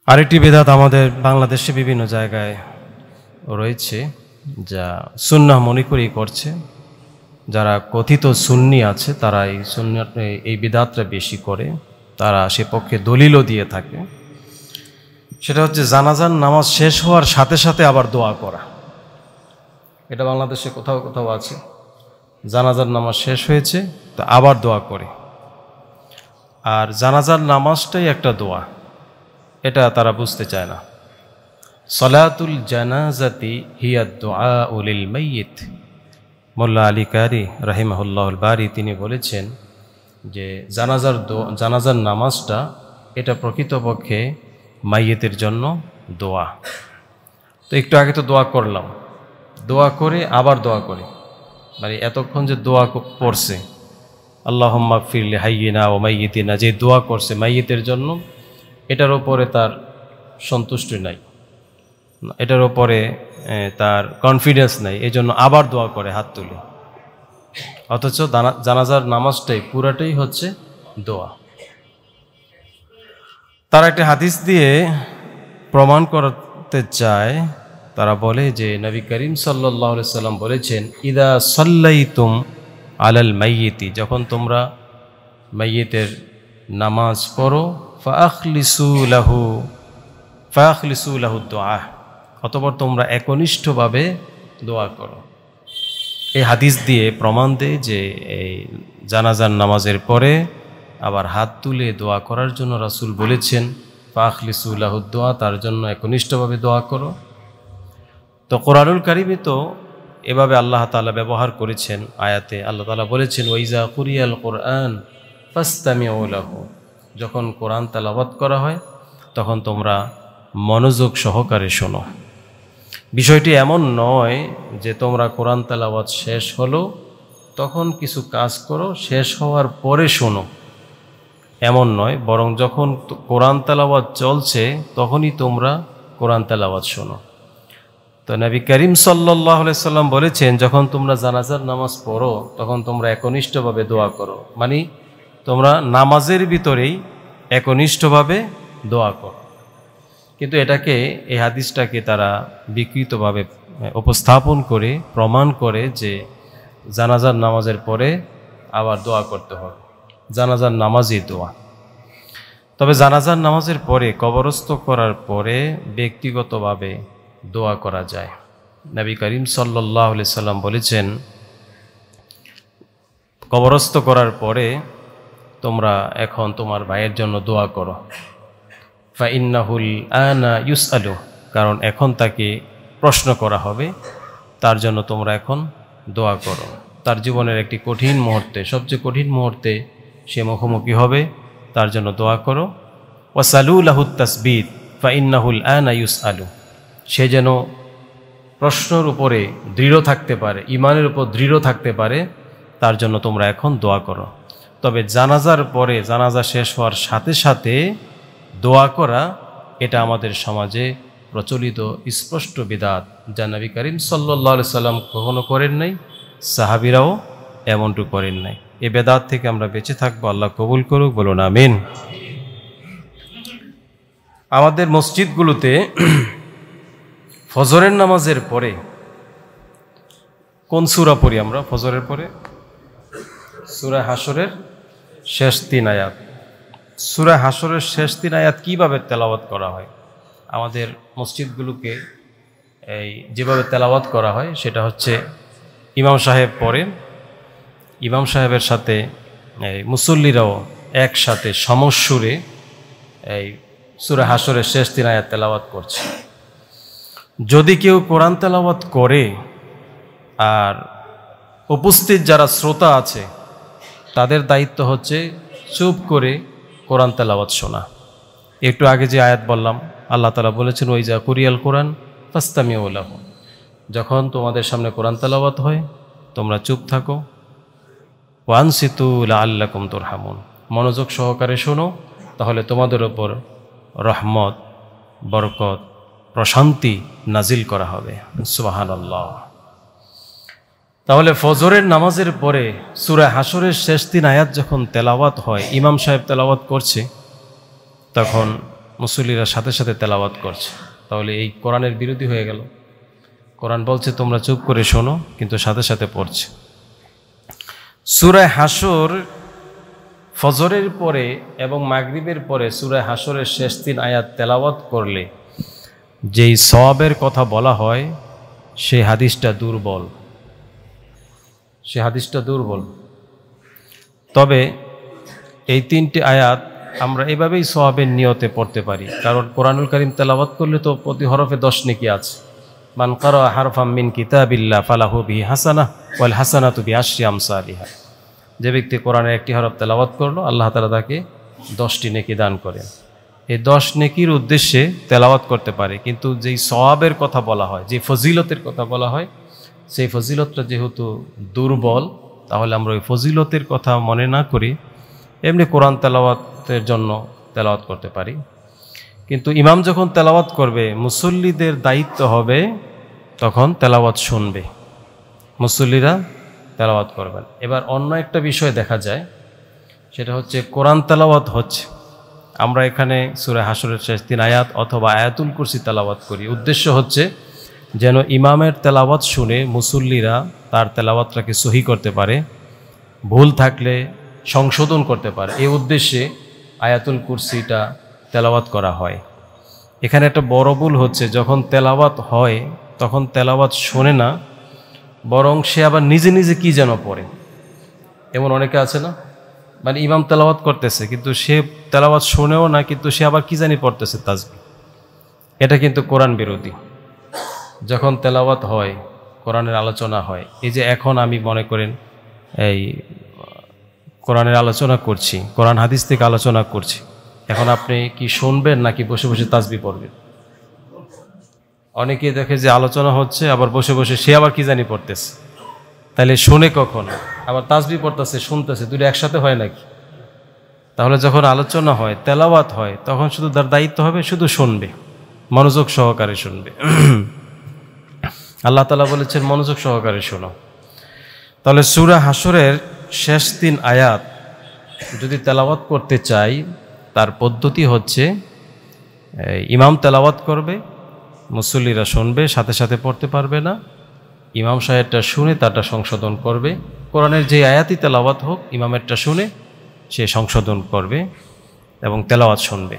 আরেকটি বিদআত আমাদের বাংলাদেশে বিভিন্ন জায়গায় রয়েছে, যা সুন্নাহ মনে করেই করছে। যারা কথিত সুন্নি আছে তারা এই বিদআতটা বেশি করে, তারা সে পক্ষে দলিলও দিয়ে থাকে। সেটা হচ্ছে জানাজার নামাজ শেষ হওয়ার সাথে সাথে আবার দোয়া করা। এটা বাংলাদেশে কোথাও কোথাও আছে, জানাজার নামাজ শেষ হয়েছে তো আবার দোয়া করে। আর জানাজার নামাজটাই একটা দোয়া, এটা তারা বুঝতে চায় না। সলাতুল জানাজাতি হিয়া দুআউ লিল মাইয়িত। মোল্লা আলী কারি রাহিমাহুল্লাহুল বারি তিনি বলেছেন যে জানাজার নামাজটা এটা প্রকৃতপক্ষে মাইয়িতের জন্য দোয়া। তো একটু আগে তো দোয়া করলাম, দোয়া করে আবার দোয়া করি, মানে এতক্ষণ যে দোয়া পড়ছে আল্লাহুম্মা গফিরলি হাইয়িনা ওয়া মাইয়িতিনা, যে দোয়া করছে মাইয়িতের জন্য, এটার ওপরে তার সন্তুষ্টি নাই, এটার ওপরে তার কনফিডেন্স নাই, এই জন্য আবার দোয়া করে হাত তুলে। অথচ জানাজার নামাজটাই পুরাটাই হচ্ছে দোয়া। তারা একটা হাদিস দিয়ে প্রমাণ করতে চায়। তারা বলে যে নবী করিম সাল্লাল্লাহু আলাইহি সাল্লাম বলেছেন, ইদা সাল্লাইতুম আলাল মাইয়িতি, যখন তোমরা মাইয়িতের নামাজ পড়ো, ফাখলিসু লাহু দুআ, অতঃপর তোমরা একনিষ্ঠভাবে দোয়া করো। এই হাদিস দিয়ে প্রমাণ দেয় যে এই জানাজার নামাজের পরে আবার হাত তুলে দোয়া করার জন্য রাসূল বলেছেন, ফাখলিসু লাহু দুআ, তার জন্য একনিষ্ঠভাবে দোয়া করো। তো কোরআনুল কারীমে তো এভাবে আল্লাহ তাআলা ব্যবহার করেছেন। আয়াতে আল্লাহ তাআলা বলেছেন, ওয়াইজা কুরিয়াল কুরআন ফাসতামিউ লাহু, যখন কোরআন তেলাওয়াত করা হয় তখন তোমরা মনোযোগ সহকারে শোনো। বিষয়টি এমন নয় যে তোমরা কোরআন তেলাওয়াত শেষ হলো তখন কিছু কাজ করো, শেষ হওয়ার পরে শোনো, এমন নয়। বরং যখন কোরআন তেলাওয়াত চলছে তখনই তোমরা কোরআন তেলাওয়াত শোনো। তো নবী করিম সাল্লাল্লাহু আলাইহি সাল্লাম বলেছেন, যখন তোমরা জানাজার নামাজ পড়ো তখন তোমরা একনিষ্ঠভাবে দোয়া করো, মানে তোমরা নামাজের ভিতরেই একনিষ্ঠভাবে দোয়া করো। কিন্তু এটাকে, এই হাদিসটাকে তারা বিকৃতভাবে উপস্থাপন করে প্রমাণ করে যে জানাজার নামাজের পরে আবার দোয়া করতে হবে, জানাজার নামাজই দোয়া। তবে জানাজার নামাজের পরে, কবরস্থ করার পরে ব্যক্তিগতভাবে দোয়া করা যায়। নবী করিম সাল্লাল্লাহু আলাইহি সাল্লাম বলেছেন, কবরস্থ করার পরে তোমরা এখন তোমার ভাইয়ের জন্য দোয়া করো, ফাইন্নাহুল আনা ইউসআলু, কারণ এখন তাকে প্রশ্ন করা হবে, তার জন্য তোমরা এখন দোয়া করো। তার জীবনের একটি কঠিন মুহূর্তে, সবচেয়ে কঠিন মুহূর্তে সে মুখোমুখি হবে, তার জন্য দোয়া করো। ওয়াসালু লাহুত তাসবিত ফাইন্নাহুল আনা ইউসআলু, সে যেন প্রশ্নের উপরে দৃঢ় থাকতে পারে, ইমানের উপর দৃঢ় থাকতে পারে, তার জন্য তোমরা এখন দোয়া করো। তবে জানাজার পরে, জানাজা শেষ হওয়ার সাথে সাথে দোয়া করা, এটা আমাদের সমাজে প্রচলিত স্পষ্ট বিদআত, যা নবী করিম সাল্লাল্লাহু আলাইহি সাল্লাম কখনো করেন নাই, সাহাবীরাও এমনটুকু করেন নাই। এই বিদআত থেকে আমরা বেঁচে থাকবো, আল্লাহ কবুল করুক, বলুন আমিন। আমাদের মসজিদগুলোতে ফজরের নামাজের পরে কোন সূরা পড়ি আমরা? ফজরের পরে সূরা হাশরের শেষ 3 আয়াত। সূরা হাশরের শেষ 3 আয়াত কিভাবে তেলাওয়াত করা হয়? আমাদের মসজিদগুলোকে এই যেভাবে তেলাওয়াত করা হয় সেটা হচ্ছে, ইমাম সাহেব পড়েন, ইমাম সাহেবের সাথে এই মুসল্লিরাও একসাথে সমস্বরে এই সূরা হাশরের শেষ 3 আয়াত তেলাওয়াত করছে। যদি কেউ কোরআন তেলাওয়াত করে আর উপস্থিত যারা শ্রোতা আছে তাদের দায়িত্ব হচ্ছে চুপ করে কোরআন তেলাওয়াত শোনা। একটু আগে যে আয়াত বললাম, আল্লাহ তাআলা বলেছেন, ওয়াইজা কুরিয়াল কোরআন ফাসতামিউ লাহু, যখন তোমাদের সামনে কোরআন তেলাওয়াত হয় তোমরা চুপ থাকো। ওয়ানসিতু লাআল্লাকুম তুরহামুন, মনোযোগ সহকারে শোনো, তাহলে তোমাদের ওপর রহমত, বরকত, প্রশান্তি নাজিল করা হবে। সুবহানাল্লাহ। তাহলে ফজরের নামাজের পরে সূরা হাশরের শেষ 3 আয়াত যখন তেলাওয়াত হয়, ইমাম সাহেব তেলাওয়াত করছে, তখন মুসল্লিরা সাথে সাথে তেলাওয়াত করছে, তাহলে এই কোরআনের বিরোধী হয়ে গেল। কোরআন বলছে তোমরা চুপ করে শোনো, কিন্তু সাথে সাথে পড়ছে। সূরা হাশর ফজরের পরে এবং মাগরিবের পরে সূরা হাশরের শেষ 3 আয়াত তেলাওয়াত করলে যেই সওয়াবের কথা বলা হয় সেই হাদিসটা দুর্বল, তবে এই 3টি আয়াত আমরা এভাবেই সওয়াবের নিয়তে পড়তে পারি, কারণ কোরআনুল কারীম তেলাওয়াত করলে তো প্রতি হরফে 10 নেকি আছে। মান কারা হারফাম মিন কিতাবিল্লাহ ফালাহু বিহি হাসানাহ ওয়াল হাসানাতু বিআশরি আমসালিহা। যে ব্যক্তি কোরআনের একটি হরফ তেলাওয়াত করলো, আল্লাহ তাআলা তাকে 10টি নেকি দান করেন। এই 10 নেকির উদ্দেশ্যে তেলাওয়াত করতে পারে, কিন্তু যেই সওয়াবের কথা বলা হয়, যে ফজিলতের কথা বলা হয়, সেই ফজিলতটা যেহেতু দুর্বল, তাহলে আমরা ওই ফজিলতের কথা মনে না করি এমনি কোরআন তেলাওয়াতের জন্য তেলাওয়াত করতে পারি। কিন্তু ইমাম যখন তেলাওয়াত করবে, মুসল্লিদের দায়িত্ব হবে তখন তেলাওয়াত শুনবে, মুসল্লিরা তেলাওয়াত করবেন। এবার অন্য একটা বিষয় দেখা যায়, সেটা হচ্ছে কোরআন তেলাওয়াত হচ্ছে, আমরা এখানে সূরা হাশরের শেষ 3 আয়াত অথবা আয়াতুল কুরসি তেলাওয়াত করি। উদ্দেশ্য হচ্ছে যেন ইমামের তেলাওয়াত শুনে মুসল্লিরা তার তেলাওয়াতটাকে সহি করতে পারে, ভুল থাকলে সংশোধন করতে পারে। এই উদ্দেশ্যে আয়াতুল কুরসিটা তেলাওয়াত করা হয়। এখানে একটা বড় ভুল হচ্ছে, যখন তেলাওয়াত হয় তখন তেলাওয়াত শোনে না, বরং সে আবার নিজে নিজে কি যেন পড়ে। এমন অনেকে আছে না, মানে ইমাম তেলাওয়াত করতেছে কিন্তু সে তেলাওয়াত শোনেও না, কিন্তু সে আবার কি জানি পড়তেছে তাসবিহ। এটা কিন্তু কোরআন বিরোধী। যখন তেলাওয়াত হয়, কোরআনের আলোচনা হয়, এই যে এখন আমি মনে করেন এই কোরআনের আলোচনা করছি, কোরআন হাদিস থেকে আলোচনা করছি, এখন আপনি কি শুনবেন নাকি বসে বসে তাসবিহ পড়বেন? অনেকেই দেখে যে আলোচনা হচ্ছে, আবার বসে বসে সে আবার কি জানি পড়তেছে। তাহলে শুনে কখন? আবার তাসবিহ পড়তেছে, শুনতেছে, দুটো একসাথে হয় নাকি? তাহলে যখন আলোচনা হয়, তেলাওয়াত হয়, তখন শুধু তার দায়িত্ব হবে শুধু শুনবে, মনোযোগ সহকারে শুনবে। আল্লাহ তাআলা বলেছেন মনোযোগ সহকারে শোনো। তাহলে সূরা হাশরের শেষ 3 আয়াত যদি তেলাওয়াত করতে চাই, তার পদ্ধতি হচ্ছে ইমাম তেলাওয়াত করবে, মুসল্লিরা শুনবে, সাথে সাথে পড়তে পারবে না, ইমাম সাহেবটা শুনে তারটা সংশোধন করবে। কোরআনের যে আয়াতই তেলাওয়াত হোক, ইমামেরটা শুনে সে সংশোধন করবে এবং তেলাওয়াত শুনবে।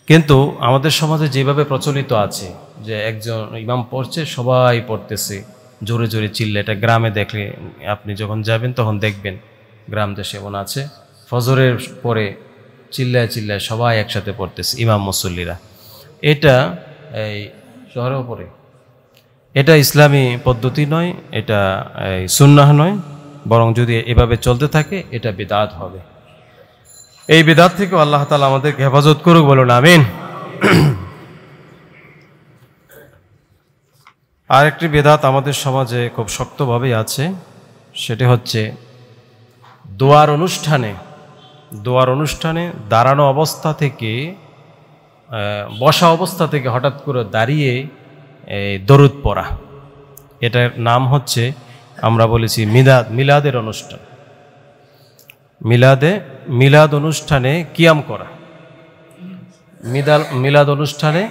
কিন্তু আমাদের সমাজে যেভাবে প্রচলিত আছে যে একজন ইমাম পড়ছে, সবাই পড়তেছে, জোরে জোরে চিল্লে, এটা গ্রামে দেখলে আপনি যখন যাবেন তখন দেখবেন গ্রাম দেশে এমন আছে, ফজরের পরে চিল্লায় চিল্লায় সবাই একসাথে পড়তেছে ইমাম মুসল্লিরা। এটা এই শহরেও পড়ে, এটা ইসলামী পদ্ধতি নয়, এটা সুন্নাহ নয়, বরং যদি এভাবে চলতে থাকে এটা বিদআত হবে। এই বিদআত থেকে আল্লাহ তাআলা আমাদেরকে হেফাজত করুক, বলুন আমিন। আরেকটি বিদআত আমাদের সমাজে খুব শক্তভাবেই আছে, সেটা হচ্ছে দোয়ার অনুষ্ঠানে দাঁড়ানো অবস্থা থেকে, বসা অবস্থা থেকে হঠাৎ করে দাঁড়িয়ে দরুদ পড়া। এটার নাম হচ্ছে, আমরা বলেছি মিলাদের অনুষ্ঠান। মিলাদ অনুষ্ঠানে কিয়াম করা, মিলাদ অনুষ্ঠানে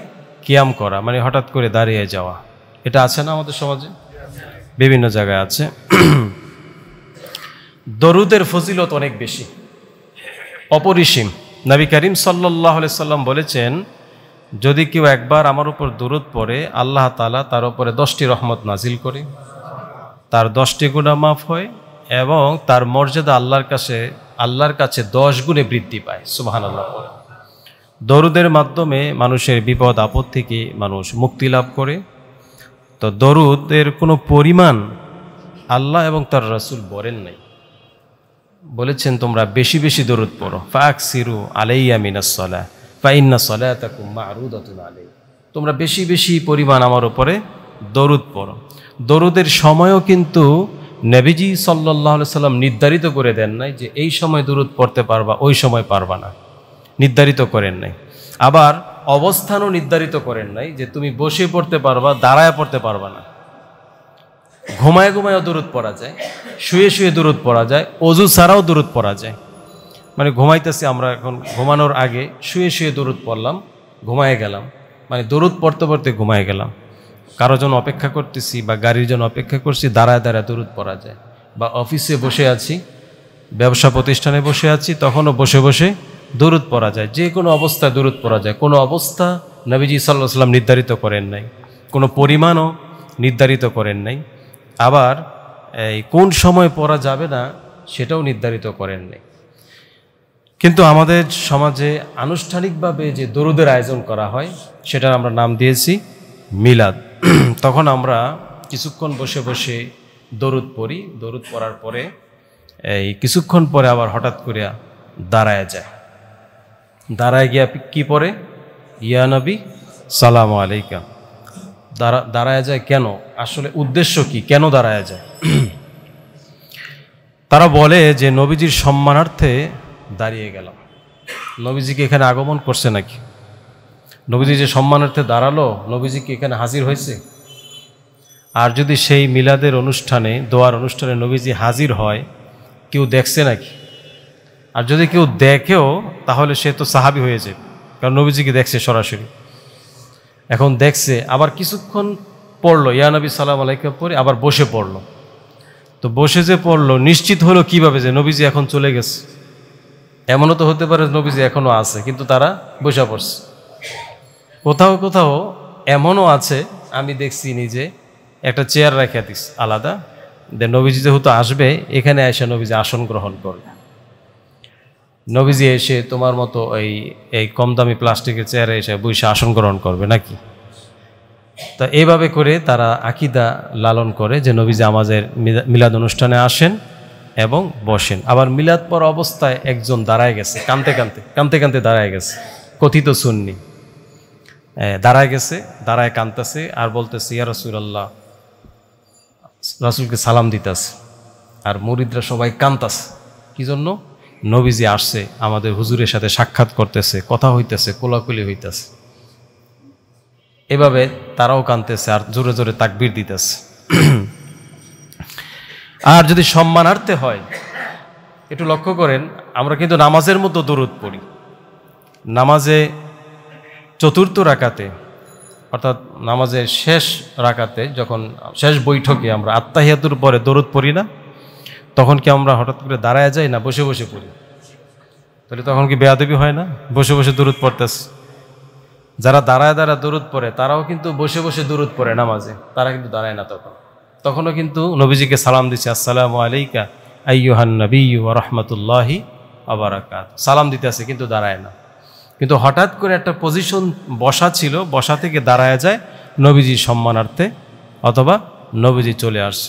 কিয়াম করা মানে হঠাৎ করে দাঁড়িয়ে যাওয়া। এটা আছে না আমাদের সমাজে, বিভিন্ন জায়গায় আছে। দরুদের ফজিলত অনেক বেশি, অপরিসীম। নবী করিম সাল্লাল্লাহু আলাইহি সাল্লাম বলেছেন, যদি কেউ একবার আমার উপর দরুদ পড়ে, আল্লাহ তাআলা তার উপরে 10টি রহমত নাজিল করে, তার 10টি গুনাহ মাফ হয় এবং তার মর্যাদা আল্লাহর কাছে 10 গুণে বৃদ্ধি পায়। সুবহানাল্লাহ। দরুদের মাধ্যমে মানুষের বিপদ আপদ থেকে মানুষ মুক্তি লাভ করে। তো দরুদের কোনো পরিমাণ আল্লাহ এবং তার রাসূল বলেন নাই, বলেছেন তোমরা বেশি বেশি দরুদ পড়ো। ফাকসিরু আলাইয়া মিনাস সালাহ ফাইন্না সালাতাকুম মা'রুদাতুন আলাই। তোমরা বেশি বেশি পরিমাণ আমার উপরে দরুদ পড়ো। দরুদের সময়ও কিন্তু নবীজি সাল্লাল্লাহু আলাইহি সাল্লাম নির্ধারিত করে দেন নাই যে এই সময় দরুদ পড়তে পারবা, ওই সময় পারবা না, নির্ধারিত করেন নাই। আবার অবস্থানও নির্ধারিত করেন নাই যে তুমি বসে পড়তে পারবা, দাঁড়ায় পড়তে পারবা না। ঘুমায় ঘুমায়ও দরুদ পড়া যায়, শুয়ে শুয়ে দরুদ পড়া যায়, ওযু ছাড়াও দরুদ পড়া যায়। মানে ঘুমাইতেছি আমরা, এখন ঘুমানোর আগে শুয়ে শুয়ে দরুদ পড়লাম, ঘুমায় গেলাম, মানে দরুদ পড়তে পড়তে ঘুমায় গেলাম। কারো জন্য অপেক্ষা করতেছি বা গাড়ির জন্য অপেক্ষা করছি, দাঁড়ায় দাঁড়ায় দরুদ পড়া যায়। বা অফিসে বসে আছি, ব্যবসা প্রতিষ্ঠানে বসে আছি, তখনও বসে বসে দরুদ পড়া যায়। যে কোনো অবস্থায় দরুদ পড়া যায়। কোনো অবস্থা নবীজি সাল্লাল্লাহু আলাইহি ওয়াসাল্লাম নির্ধারিত করেন নাই, কোনো পরিমাণও নির্ধারিত করেন নাই। আবার এই কোন সময় পড়া যাবে না সেটাও নির্ধারিত করেন নাই। কিন্তু আমাদের সমাজে আনুষ্ঠানিকভাবে যে দরুদের আয়োজন করা হয় সেটার আমরা নাম দিয়েছি মিলাদ। তখন আমরা কিছুক্ষণ বসে বসে দরুদ পড়ি। দরুদ পড়ার পরে এই কিছুক্ষণ পরে আবার হঠাৎ করে দাঁড়ায় যায়। দাঁড়ায় গিয়া কি পড়ে? ইয়া নবী সালাম আলাইকা। দাঁড়ায় যায় কেন? আসলে উদ্দেশ্য কি? কেন দাঁড়ায় যায়? তারা বলে যে নবীজির সম্মানার্থে দাঁড়িয়ে গেলাম। নবীজিকে এখানে আগমন করছে নাকি? নবীজি যে সম্মানার্থে দাঁড়ালো, নবীজি কি এখানে হাজির হয়েছে? আর যদি সেই মিলাদের অনুষ্ঠানে, দোয়ার অনুষ্ঠানে নবীজি হাজির হয়, কেউ দেখছে নাকি? আর যদি কেউ দেখেও তাহলে সে তো সাহাবী হয়ে যাবে, কারণ নবীজিকে দেখছে সরাসরি। এখন দেখছে, আবার কিছুক্ষণ পড়লো ইয়া নবী সালাম আলাইকা পড়ে আবার বসে পড়লো। তো বসে যে পড়লো, নিশ্চিত হলো কিভাবে যে নবীজি এখন চলে গেছে? এমনও তো হতে পারে নবীজি এখনো আছে, কিন্তু তারা বসে পড়ছে। কোথাও কোথাও এমনও আছে, আমি দেখছি নিজে, একটা চেয়ার রেখে দিস আলাদা, নবীজি যেহেতু আসবে এখানে এসে নবীজি আসন গ্রহণ করবে। নবীজি এসে তোমার মতো এই কম দামি প্লাস্টিকের চেয়ারে এসে বসে আসন গ্রহণ করবে নাকি? তা এইভাবে করে তারা আকীদা লালন করে যে নবীজি আমাদের মিলাদ অনুষ্ঠানে আসেন এবং বসেন। আবার মিলাদ পড়া অবস্থায় একজন দাঁড়ায় গেছে, কাঁদতে কাঁদতে দাঁড়ায় গেছে, কথিত সুন্নি দাঁড়ায় গেছে, দাঁড়ায় কাঁদতেছে আর বলতেছে ইয়া রাসূলুল্লাহ, রাসূলকে সালাম দিতেছে। আর মুরিদরা সবাই কাঁদতেছে। কি জন্য? নবীজি আসছে, আমাদের হুজুরের সাথে সাক্ষাৎ করতেছে, কথা হইতেছে, কোলাকুলি হইতেছে। এভাবে তারাও কাঁদতেছে আর জোরে জোরে তাকবীর দিতেছে। আর যদি সম্মানার্থে হয়, একটু লক্ষ্য করেন, আমরা কিন্তু নামাজের মতো দরুদ পড়ি। নামাজে চতুর্থ রাকাতে, অর্থাৎ নামাজের শেষ রাকাতে, যখন শেষ বৈঠকে আমরা আত্তাহিয়াতুর পরে দরুদ পড়ি না, তখন কি আমরা হঠাৎ করে দাঁড়ায় যাই না বসে বসে পড়ি? তাহলে তখন কি বেয়াদবি হয় না? বসে বসে দরুদ পড়তেছে। যারা দাঁড়ায় দাঁড়ায় দরুদ পড়ে তারাও কিন্তু বসে বসে দরুদ পড়ে নামাজে, তারা কিন্তু দাঁড়ায় না। তখনও কিন্তু নবীজিকে সালাম দিচ্ছে, আসসালামু আলাইকা আইয়ুহান নবিয়্যু ওয়া রাহমাতুল্লাহি ওয়া বারাকাতুহু, সালাম দিতে আছে, কিন্তু দাঁড়ায় না। কিন্তু হঠাৎ করে একটা পজিশন বসা ছিল, বসা থেকে দাঁড়ায় যায় নবীজির সম্মানার্থে, অথবা নবীজি চলে আসে।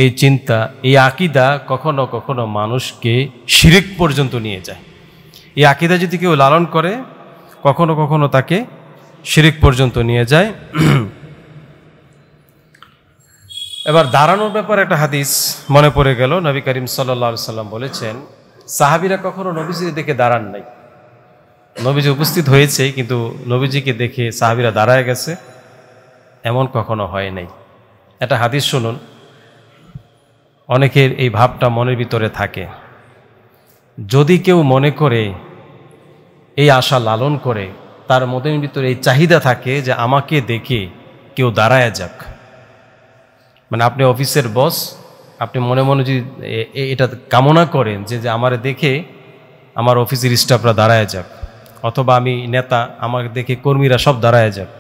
এই চিন্তা, এই আকীদা কখনো কখনো মানুষকে শিরক পর্যন্ত নিয়ে যায়। এই আকীদা যদি কেউ লালন করে, কখনো কখনো তাকে শিরক পর্যন্ত নিয়ে যায়। এবার দাঁড়ানোর ব্যাপারে একটা হাদিস মনে পড়ে গেল। নবী করিম সাল্লাল্লাহু আলাইহি সাল্লাম বলেছেন, সাহাবীরা কখনো নবীজিকে দেখে দাঁড়ান নাই। নবীজি উপস্থিত হয়েছে, কিন্তু নবীজিকে দেখে সাহাবীরা দাঁড়ায় গেছে, এমন কখনো হয় নাই। একটা হাদিস শুনুন, অনেকের এই ভাবটা মনের ভিতরে থাকে। যদি কেউ মনে করে, এই আশা লালন করে, তার মনের ভিতরে এই চাহিদা থাকে যে আমাকে দেখে কেউ দাঁড়ায় যাক, মানে আপনি অফিসের বস, আপনি মনে মনে যদি এটা কামনা করেন যে আমারে দেখে আমার অফিসের স্টাফরা দাঁড়ায় যাক, অথবা আমি নেতা, আমাকে দেখে কর্মীরা সব দাঁড়ায় যাক,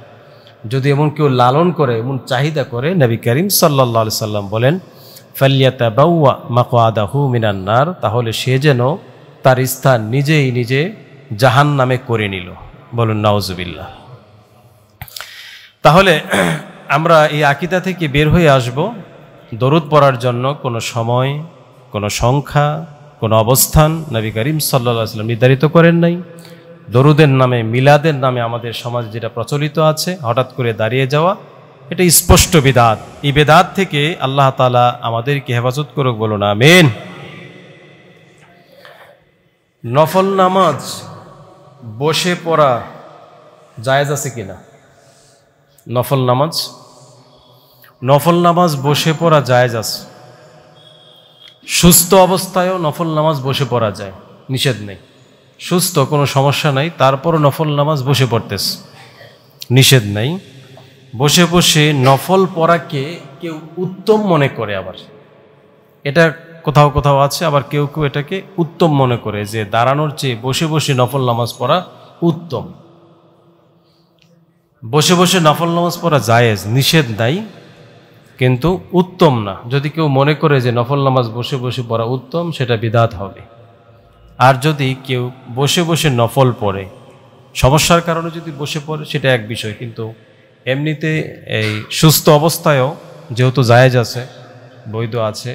যদি এমন কেউ লালন করে, এমন চাহিদা করে, নবী করিম সাল্লাল্লাহু আলাইহি সাল্লাম বলেন, ফালইয়াতাবাওয়া মাকআদাহু মিনান নার, তাহলে সে যেন তার স্থান নিজেই নিজে জাহান্নামে করে নিল। বলুন নাউজুবিল্লাহ। তাহলে আমরা এই আকীদা থেকে বের হয়ে আসব। দরুদ পড়ার জন্য কোনো সময়, কোনো সংখ্যা, কোনো অবস্থান নবী করিম সাল্লাল্লাহু আলাইহি ওয়াসাল্লাম নির্ধারিত করেন নাই। দরুদের নামে, মিলাদের নামে আমাদের সমাজে যেটা প্রচলিত আছে, হঠাৎ করে দাঁড়িয়ে যাওয়া, এটা স্পষ্ট বিদআত। এই বিদআত থেকে আল্লাহ তাআলা আমাদেরকে হেফাজত করুক, বলুন আমিন। নফল নামাজ বসে পড়া জায়েজ আছে কিনা? নফল নামাজ বসে পড়া জায়েজ আছে। সুস্থ অবস্থায়ও নফল নামাজ বসে পড়া যায়। নিষেধ নেই, সুস্থ কোনো সমস্যা নাই, তারপরও নফল নামাজ বসে পড়তেছে, নিষেধ নেই। বসে বসে নফল পড়াকে কেউ উত্তম মনে করে, আবার এটা কোথাও কোথাও আছে, আবার কেউ কেউ এটাকে উত্তম মনে করে যে দাঁড়ানোর চেয়ে বসে বসে নফল নামাজ পড়া উত্তম। বসে বসে নফল নামাজ পড়া জায়েজ, নিষেধ নাই, কিন্তু উত্তম না। যদি কেউ মনে করে যে নফল নামাজ বসে বসে পড়া উত্তম, সেটা বিদআত হবে। আর যদি কেউ বসে বসে নফল পড়ে, সমস্যার কারণে যদি বসে পড়ে, সেটা এক বিষয়, কিন্তু এমনিতে এই সুস্থ অবস্থায়ও যেহেতু জায়েজ আছে, বৈধ আছে,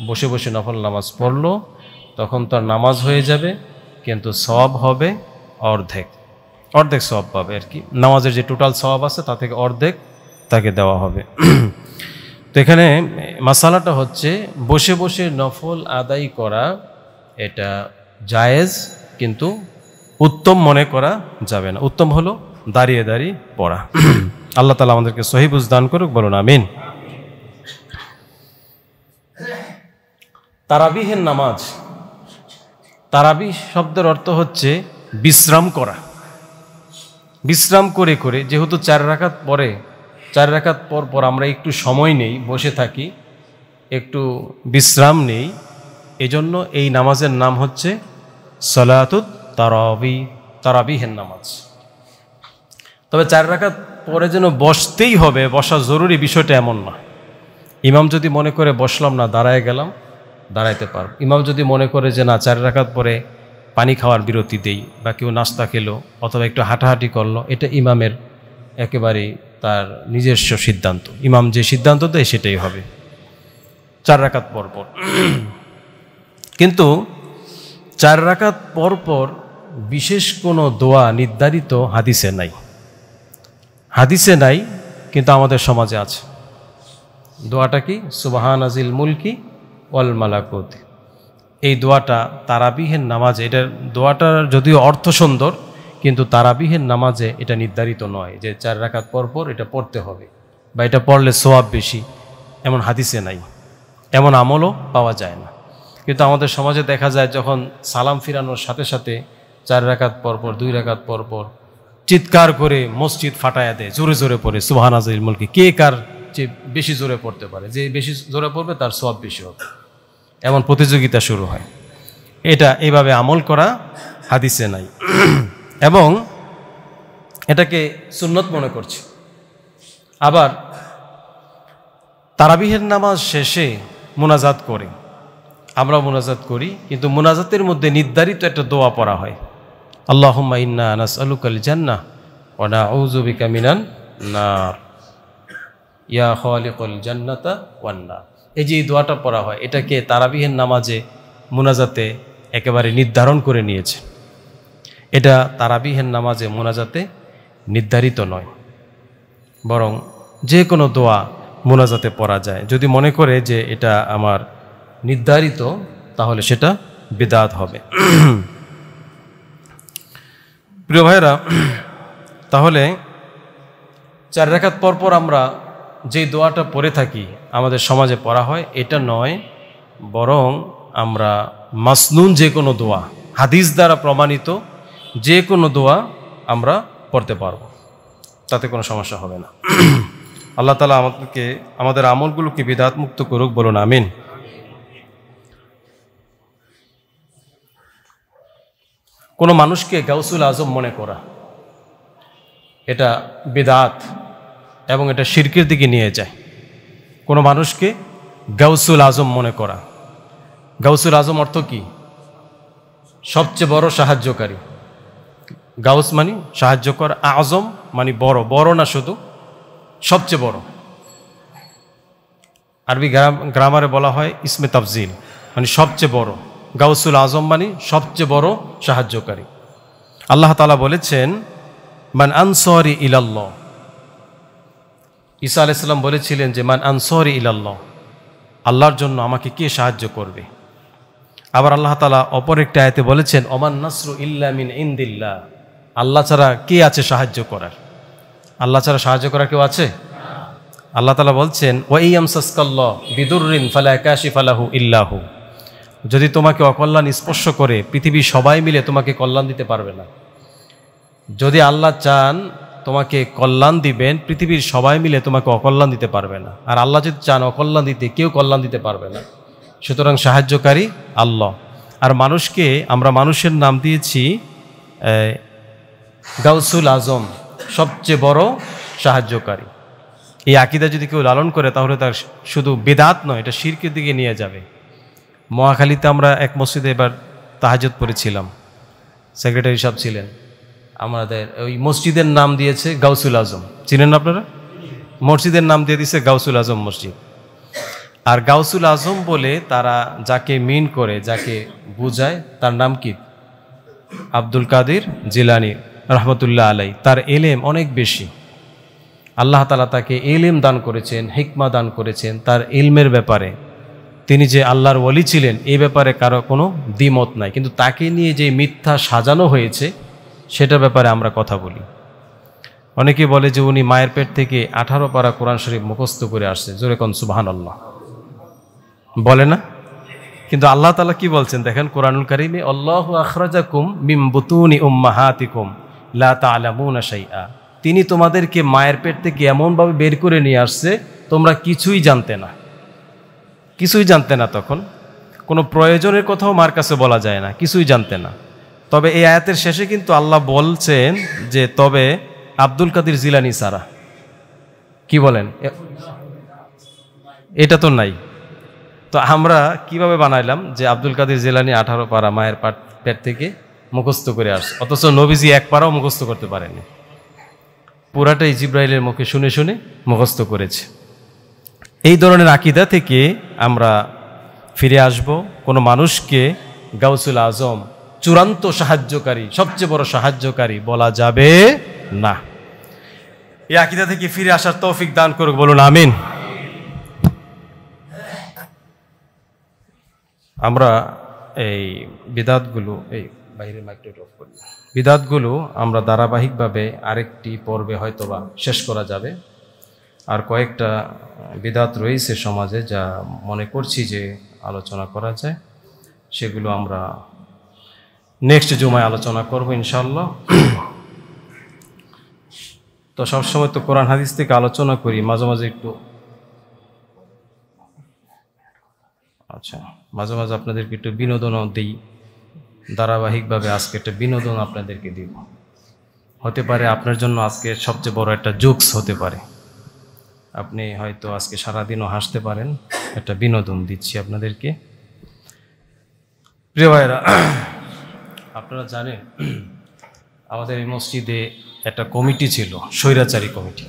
বসে বসে নফল নামাজ পড়লো, তখন তার নামাজ হয়ে যাবে, কিন্তু সওয়াব হবে অর্ধেক, অর্ধেক সওয়াব পাবে আর কি। নামাজের যে টোটাল সওয়াব আছে তা থেকে অর্ধেক তাকে দেওয়া হবে। তো এখানে মাসালাটা হচ্ছে বসে বসে নফল আদায় করা এটা জায়েজ, কিন্তু উত্তম মনে করা যাবে না। উত্তম হলো দাঁড়িয়ে দাঁড়িয়ে পড়া। আল্লাহ তাআলা আমাদেরকে সহিহ বুঝ দান করুক, বলুন আমিন। তারাবিহের নামাজ, তারাবিহ শব্দের অর্থ হচ্ছে বিশ্রাম করা। বিশ্রাম করে করে, যেহেতু 4 রাকাত পরে, 4 রাকাত পর পর আমরা একটু সময় নেই, বসে থাকি, একটু বিশ্রাম নেই, এজন্য এই নামাজের নাম হচ্ছে সালাতুত তারাবি, তারাবিহের নামাজ। তবে 4 রাকাত পরে যেন বসতেই হবে, বসা জরুরি, বিষয়টা এমন না। ইমাম যদি মনে করে বসলাম না, দাঁড়ায় গেলাম, দাঁড়াইতে পারব। ইমাম যদি মনে করে যে না 4 রাকাত পরে পানি খাওয়ার বিরতি দেই, বা কেউ নাস্তা খেলো অথবা একটু হাঁটাহাঁটি করলো, এটা ইমামের একেবারেই তার নিজস্ব সিদ্ধান্ত। ইমাম যে সিদ্ধান্ত দেয় সেটাই হবে 4 রাকাত পর পর। কিন্তু 4 রাকাত পর পর বিশেষ কোনো দোয়া নির্ধারিত হাদিসে নাই, হাদিসে নাই, কিন্তু আমাদের সমাজে আছে। দোয়াটা কি? সুবহানাজিল মুলকি ওয়াল মালাকুত। এই দোয়াটা তারাবিহের নামাজে, এটার দোয়াটার যদিও অর্থ সুন্দর, কিন্তু তারাবিহের নামাজে এটা নির্ধারিত নয় যে 4 রাকাত পর পর এটা পড়তে হবে বা এটা পড়লে সওয়াব বেশি, এমন হাদিসে নাই, এমন আমলও পাওয়া যায় না। কিন্তু আমাদের সমাজে দেখা যায় যখন সালাম ফিরানোর সাথে সাথে 4 রাকাত পর পর, 2 রাকাত পর পর চিৎকার করে মসজিদ ফাটায়া দেয়, জোরে জোরে পড়ে সুবহানাজিল মুলকি। কে কার যে বেশি জোরে পড়তে পারে, যে বেশি জোরে পড়বে তার সওয়াব বেশি হবে, এমন প্রতিযোগিতা শুরু হয়। এটা এইভাবে আমল করা হাদিসে নাই, এবং এটাকে সুন্নত মনে করছে। আবার তারাবিহের নামাজ শেষে মুনাজাত করে, আমরা মুনাজাত করি, কিন্তু মুনাজাতের মধ্যে নির্ধারিত একটা দোয়া পড়া হয়, আল্লাহুম্মা ইন্না নাসআলুকাল জান্নাহ ওয়া নাউযু বিকা মিনান নার ইয়া খালিকুল জান্নাতা ওয়ান নার। এই যে দোয়াটা পড়া হয়, এটাকে তারাবিহের নামাজে মুনাজাতে একেবারে নির্ধারণ করে নিয়েছে। এটা তারাবিহের নামাজে মুনাজাতে নির্ধারিত নয়, বরং যে কোনো দোয়া মুনাজাতে পড়া যায়। যদি মনে করে যে এটা আমার নির্ধারিত, তাহলে সেটা বিদআত হবে। প্রিয় ভাইরা, তাহলে 4 রাকাত পর পর আমরা যে দোয়াটা পড়ে থাকি, আমাদের সমাজে পড়া হয়, এটা নয়, বরং আমরা মাসনুন যে কোনো দোয়া, হাদিস দ্বারা প্রমাণিত যে কোনো দোয়া আমরা পড়তে পারব, তাতে কোনো সমস্যা হবে না। আল্লাহ তাআলা আমাদেরকে, আমাদের আমলগুলোকে বিদআত মুক্ত করুক, বলুন আমিন। কোনো মানুষকে গাউসুল আজম মনে করা, এটা বিদআত এবং এটা শিরকের দিকে নিয়ে যায়। কোনো মানুষকে গাউসুল আজম মনে করা, গাউসুল আজম অর্থ কি? সবচেয়ে বড় সাহায্যকারী। গাউস মানে সাহায্যকর, আজম মানে বড়, বড় না শুধু, সবচেয়ে বড়। আরবি গ্রামারে বলা হয় ইসমে তাফজিল, মানে সবচেয়ে বড়। গাউসুল আজম মানে সবচেয়ে বড় সাহায্যকারী। আল্লাহ তাআলা বলেছেন মান আনসারি ইলাল্লাহ। ঈসা আলাইহিস সালাম বলেছিলেন যে মান আনসারি ইলাল্লাহ, আল্লাহর জন্য আমাকে কে সাহায্য করবে। আবার আল্লাহ তাআলা অপর একটা আয়াতে বলেছেন ওমান নাসরু ইল্লা মিন ইনদিল্লাহ, আল্লাহ ছাড়া কে আছে সাহায্য করার? আল্লাহ ছাড়া সাহায্য করার কেউ আছে? আল্লাহ তাআলা বলছেন ওয়া ইয়ামসাসকাল্লাহু বিদুররিন ফালা কাশিফা লাহু ইল্লাহু, যদি তোমাকে অকল্যাণ স্পর্শ করে পৃথিবীর সবাই মিলে তোমাকে কল্যাণ দিতে পারবে না। যদি আল্লাহ চান তোমাকে কল্যাণ দিবেন, পৃথিবীর সবাই মিলে তোমাকে অকল্যাণ দিতে পারবে না। আর আল্লাহ যদি চান অকল্যাণ দিতে, কেউ কল্যাণ দিতে পারবে না। সুতরাং সাহায্যকারী আল্লাহ। আর মানুষকে আমরা মানুষের নাম দিয়েছি গাউসুল আজম, সবচেয়ে বড় সাহায্যকারী। এই আকীদা যদি কেউ লালন করে তাহলে তার শুধু বিদআত নয়, এটা শিরকের দিকে নিয়ে যাবে। মহাখালীতে আমরা এক মসজিদে এবার তাহাজ্জুদ পড়েছিলাম, সেক্রেটারি সাহেব ছিলেন, আমাদের ওই মসজিদের নাম দিয়েছে গাউসুল আজম। চিনেন না আপনারা? মসজিদের নাম দিয়ে দিয়েছে গাউসুল আজম মসজিদ। আর গাউসুল আজম বলে তারা যাকে মিন করে, যাকে বুঝায়, তার নাম কি? আব্দুল কাদের জিলানী রহমতুল্লাহ আলাই। তার এলেম অনেক বেশি, আল্লাহ তাআলা তাকে এলেম দান করেছেন, হিকমা দান করেছেন। তার ইলমের ব্যাপারে তিনি যে আল্লাহর ওয়ালি ছিলেন এই ব্যাপারে কারো কোনো দ্বিমত নাই, কিন্তু তাকে নিয়ে যে মিথ্যা সাজানো হয়েছে সেটার ব্যাপারে আমরা কথা বলি। অনেকে বলে যে উনি মায়ের পেট থেকে 18 পারা কোরআন শরীফ মুখস্থ করে আসছে। জোরে কোন সুবহানাল্লাহ বলে না? কিন্তু আল্লাহ তাআলা কি বলছেন দেখেন কোরআনুল কারীমে, আল্লাহু আখরাজাকুম মিন বুতুনি উম্মাহাতিকুম লা তা'লামুনা শাইআ। তিনি তোমাদেরকে মায়ের পেট থেকে এমনভাবে বের করে নিয়ে আসছে তোমরা কিছুই জানতে না, কিছুই জানতে না। তখন কোনো প্রয়োজনের কথাও মার কাছে বলা যায় না, কিছুই জানতে না। তবে এই আয়াতের শেষে কিন্তু আল্লাহ বলছেন যে তবে আব্দুল কাদের জিলানী ছাড়া। কি বলেন? এটা তো নাই। তো আমরা কিভাবে বানাইলাম যে আব্দুল কাদের জিলানী 18 পারা মায়ের পেট থেকে মুখস্থ করে আসছে, অথচ নবীজি 1 পারাও মুখস্থ করতে পারেনি। পুরাটাই জিব্রাইলের মুখে শুনে শুনে মুখস্থ করেছে। এই ধরনের আকীদা থেকে আমরা ফিরে আসব। কোনো মানুষকে গাউসুল আজম, চূড়ান্ত সাহায্যকারী, সবচেয়ে বড় সাহায্যকারী বলা যাবে না। এই আকীদা থেকে ফিরে আসার তৌফিক দান করুক, বলুন আমিন। আমরা এই বিদআতগুলো, এই বাইরের মাইকটা অফ করি, বিদআতগুলো আমরা ধারাবাহিকভাবে আরেকটি পর্বে হয়তোবা শেষ করা যাবে। আর কয়েকটা বিদআত রয়েছে সমাজে যা মনে করছি যে আলোচনা করা যায়, সেগুলো আমরা নেক্সট জুমায় আলোচনা করব ইনশাআল্লাহ। তো সবসময় তো কোরআন হাদিস থেকে আলোচনা করি, মাঝে মাঝে একটু মাঝে মাঝে আপনাদেরকে একটু বিনোদনও দিই। ধারাবাহিকভাবে আজকে একটা বিনোদন আপনাদেরকে দিব। হতে পারে আপনার জন্য আজকে সবচেয়ে বড় একটা জোকস হতে পারে। আপনি হয়তো আজকে সারাদিনও হাসতে পারেন। একটা বিনোদন দিচ্ছি আপনাদেরকে। প্রিয় ভাইরা, আপনারা জানেন আমাদের এই মসজিদে একটা কমিটি ছিল, স্বৈরাচারী কমিটি।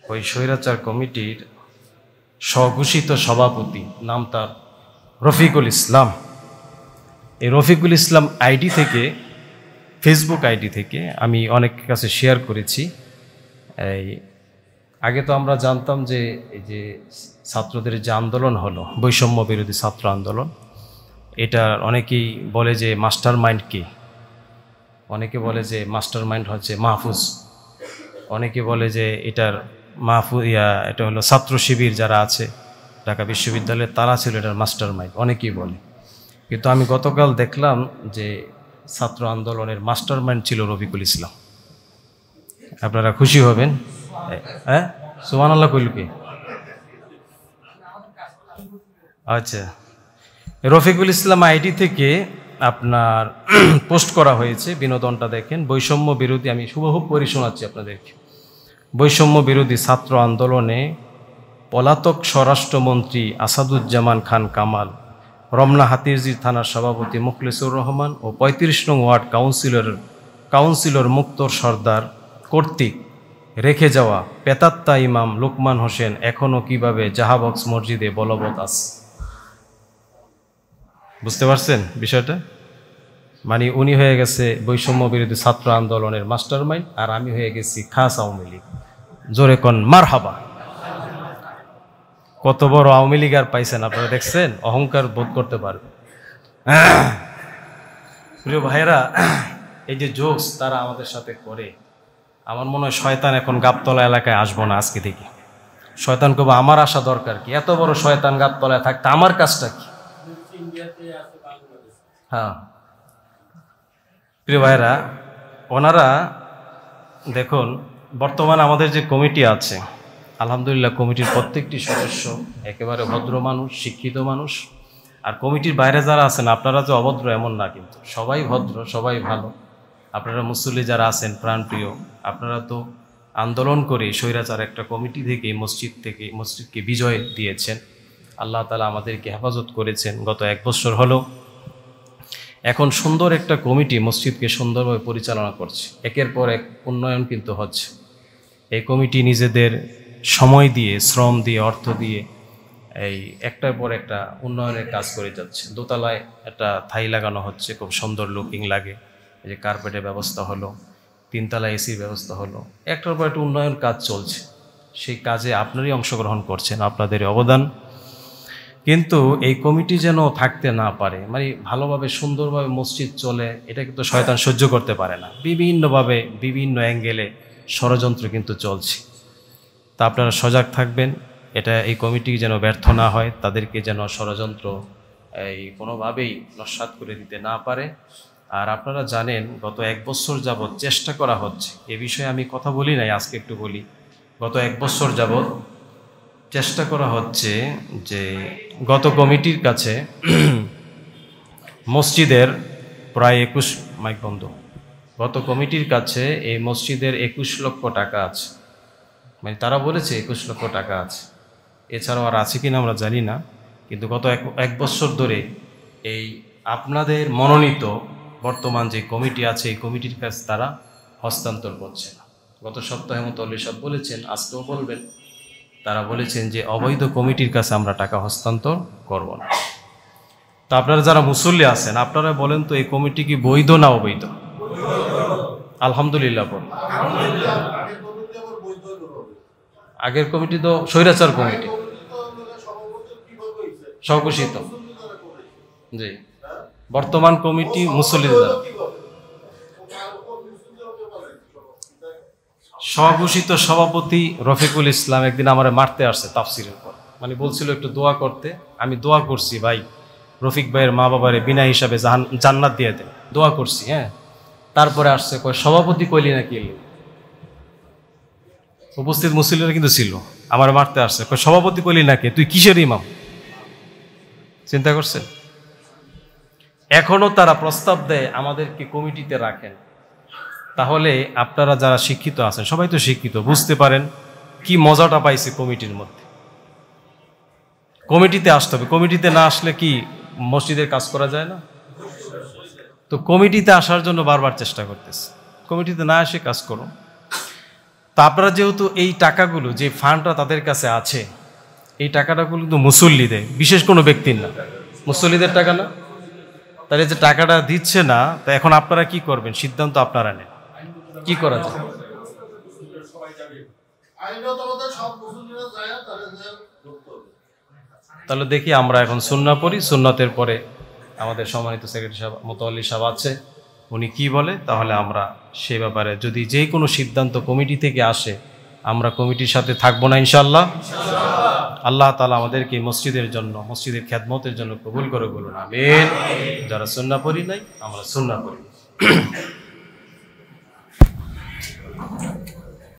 ওই স্বৈরাচার কমিটির স্বঘোষিত সভাপতি নাম তার রফিকুল ইসলাম। এই রফিকুল ইসলাম আইডি থেকে, ফেসবুক আইডি থেকে আমি অনেকের কাছে শেয়ার করেছি। এই আগে তো আমরা জানতাম যে এই যে ছাত্রদের যে আন্দোলন হলো, বৈষম্য বিরোধী ছাত্র আন্দোলন, এটা অনেকেই বলে যে মাস্টার মাইন্ড কে, অনেকে বলে যে মাস্টার মাইন্ড হচ্ছে মাহফুজ, অনেকে বলে যে এটার এটা হলো ছাত্র শিবির যারা আছে ঢাকা বিশ্ববিদ্যালয়ে, তারা ছিল এটার মাস্টার মাইন্ড, অনেকেই বলে। কিন্তু আমি গতকাল দেখলাম যে ছাত্র আন্দোলনের মাস্টার মাইন্ড ছিল রফিকুল ইসলাম। আপনারা খুশি হবেন। হ্যাঁ, সুবহানাল্লাহ কইল কি? আচ্ছা, রফিকুল ইসলাম আইডি থেকে আপনার পোস্ট করা হয়েছে। বিনোদনটা দেখেন, বৈষম্য বিরোধী, আমি শুভহুব পড়ে শোনাচ্ছি আপনাদেরকে। বৈষম্য বিরোধী ছাত্র আন্দোলনে পলাতক স্বরাষ্ট্রমন্ত্রী আসাদুজ্জামান খান কামাল, রমনা হাতিরঝির থানার সভাপতি মুখলেসুর রহমান ও 35 নং ওয়ার্ড কাউন্সিলর মুক্তর সর্দার কর্তৃক রেখে যাওয়া পেতাত্তা ইমাম লোকমান হোসেন এখনও কিভাবে জাহাবক্স মসজিদে বলবৎ আছে। বুঝতে পারছেন বিষয়টা? মানে উনি হয়ে গেছে বৈষম্য বিরোধী ছাত্র আন্দোলনের মাস্টার মাইন্ড, আর আমি হয়ে গেছি খাস আওয়ামী লীগ। জোরে কোন মারহাবা। কত বড় আওয়ামী লীগ আর পাইছেন আপনারা, দেখছেন? অহংকার বোধ করতে পারবে। প্রিয় ভাইয়েরা, এই যে জোকস তারা আমাদের সাথে করে, আমার মনে হয় শয়তান এখন গাবতলা এলাকায় আসবো না আজকে থেকে। শয়তান কবে আমার আসা দরকার কি? এত বড় শয়তান গাবতলায় থাকতে আমার কাজটা কি? হ্যাঁ প্রিয় ভাইরা, ওনারা দেখুন বর্তমানে আমাদের যে কমিটি আছে, আলহামদুলিল্লাহ কমিটির প্রত্যেকটি সদস্য একেবারে ভদ্র মানুষ, শিক্ষিত মানুষ। আর কমিটির বাইরে যারা আছেন আপনারা যে অভদ্র এমন না, কিন্তু সবাই ভদ্র, সবাই ভালো। আপনারা মুসল্লি যারা আছেন প্রাণপ্রিয়, আপনারা তো আন্দোলন করে স্বৈরাচার একটা কমিটি থেকে মসজিদকে বিজয় দিয়েছেন। আল্লাহ তাআলা আমাদেরকে হেফাজত করেছেন গত 1 বছর হলো। এখন সুন্দর একটা কমিটি মসজিদকে সুন্দরভাবে পরিচালনা করছে, একের পর এক উন্নয়ন কিন্তু হচ্ছে। এই কমিটি নিজেদের সময় দিয়ে, শ্রম দিয়ে, অর্থ দিয়ে এই একটার পর একটা উন্নয়নের কাজ করে যাচ্ছে। দোতলায় একটা থাই লাগানো হচ্ছে, খুব সুন্দর লুকিং লাগে, এই যে কার্পেটের ব্যবস্থা হলো, 3 তলায় এসির ব্যবস্থা হলো, একটার পর একটা উন্নয়ন কাজ চলছে। সেই কাজে আপনারই অংশগ্রহণ করছেন, আপনাদের অবদান। কিন্তু এই কমিটি যেন থাকতে না পারে, মানে ভালোভাবে সুন্দরভাবে মসজিদ চলে, এটা কিন্তু শয়তান সহ্য করতে পারে না। বিভিন্নভাবে বিভিন্ন অ্যাঙ্গেলে ষড়যন্ত্র কিন্তু চলছে। তা আপনারা সজাগ থাকবেন, এই কমিটি যেন ব্যর্থ না হয়, তাদেরকে যেন ষড়যন্ত্র কোনোভাবেই নস্যাৎ করে দিতে না পারে। আর আপনারা জানেন গত 1 বছর যাবৎ চেষ্টা করা হচ্ছে, এ বিষয়ে আমি কথা বলি নাই, আজকে একটু বলি। গত 1 বছর যাবৎ চেষ্টা করা হচ্ছে যে গত কমিটির কাছে মসজিদের প্রায় 21 মাইক বন্ধ, গত কমিটির কাছে এই মসজিদের 21 লক্ষ টাকা আছে। মানে তারা বলেছে 21 লক্ষ টাকা আছে, এছাড়াও আর আছে কিনা আমরা জানি না। কিন্তু গত 1 বছর ধরে এই আপনাদের মনোনীত বর্তমান যে কমিটি আছে, এই কমিটির কাছে তারা হস্তান্তর করছে না। গত সপ্তাহে মুতাওয়াল্লি সাহেব বলেছেন, আজকেও বলবেন, তারা বলেছেন যে অবৈধ কমিটির কাছে আমরা টাকা হস্তান্তর করব না। তো আপনারা যারা মুসল্লি আছেন, আপনারা বলেন তো এই কমিটি কি বৈধ না অবৈধ? আলহামদুলিল্লাহ বলুন। আগের কমিটি তো স্বৈরাচার কমিটি, স্বঘোষিত। জি, বর্তমান কমিটি মুসল্লিদের দ্বারা স্বঘোষিত। সভাপতি রফিকুল ইসলাম একদিন আমার মারতে আসছে তাফসিরের পর, মানে বলছিল একটু দোয়া করতে। আমি দোয়া করছি, ভাই রফিক ভাইয়ের মা বাবারে বিনা হিসাবে জান্নাত দিয়ে দেন, দোয়া করছি। হ্যাঁ, তারপরে আসছে কয় সভাপতি কইলি নাকি? উপস্থিত মুসল্লিরা কিন্তু ছিল, আমার মারতে আসছে, কয় সভাপতি কইলি নাকি, তুই কিসের ইমাম? চিন্তা করছেন? এখনো তারা প্রস্তাব দেয় আমাদেরকে কমিটিতে রাখেন। তাহলে আপনারা যারা শিক্ষিত আছেন, সবাই তো শিক্ষিত, বুঝতে পারেন কি মজাটা পাইছে কমিটির মধ্যে। কমিটিতে আসতে হবে, কমিটিতে না আসলে কি মসজিদের কাজ করা যায় না? তো কমিটিতে আসার জন্য বারবার চেষ্টা করতেছে, কমিটিতে না এসে কাজ করো। তা আপনারা যেহেতু এই টাকাগুলো, যে ফান্ডটা তাদের কাছে আছে, এই টাকাটাগুলো কিন্তু মুসল্লি দেয়, বিশেষ কোনো ব্যক্তির না, মুসল্লিদের টাকা না। তাহলে যে টাকাটা দিচ্ছে না, তা এখন আপনারা কি করবেন? সিদ্ধান্ত আপনারা নেন, কি করা যায়। তাহলে দেখি আমরা এখন সুন্নাহ পড়ি, সুন্নতের পরে আমাদের সম্মানিত সেক্রেটারি সাহেব মুতাওয়াল্লি সাহেব আছে, উনি কি বলে, তাহলে আমরা সে ব্যাপারে যদি যে কোনো সিদ্ধান্ত কমিটি থেকে আসে, আমরা কমিটির সাথে থাকবো না ইনশাআল্লাহ। আল্লাহ তাআলা আমাদেরকে মসজিদের জন্য, মসজিদের খেদমতের জন্য কবুল করে বলুন আমিন। যারা সুন্নাহ পড়ি নাই, আমরা সুন্নাহ পড়ি।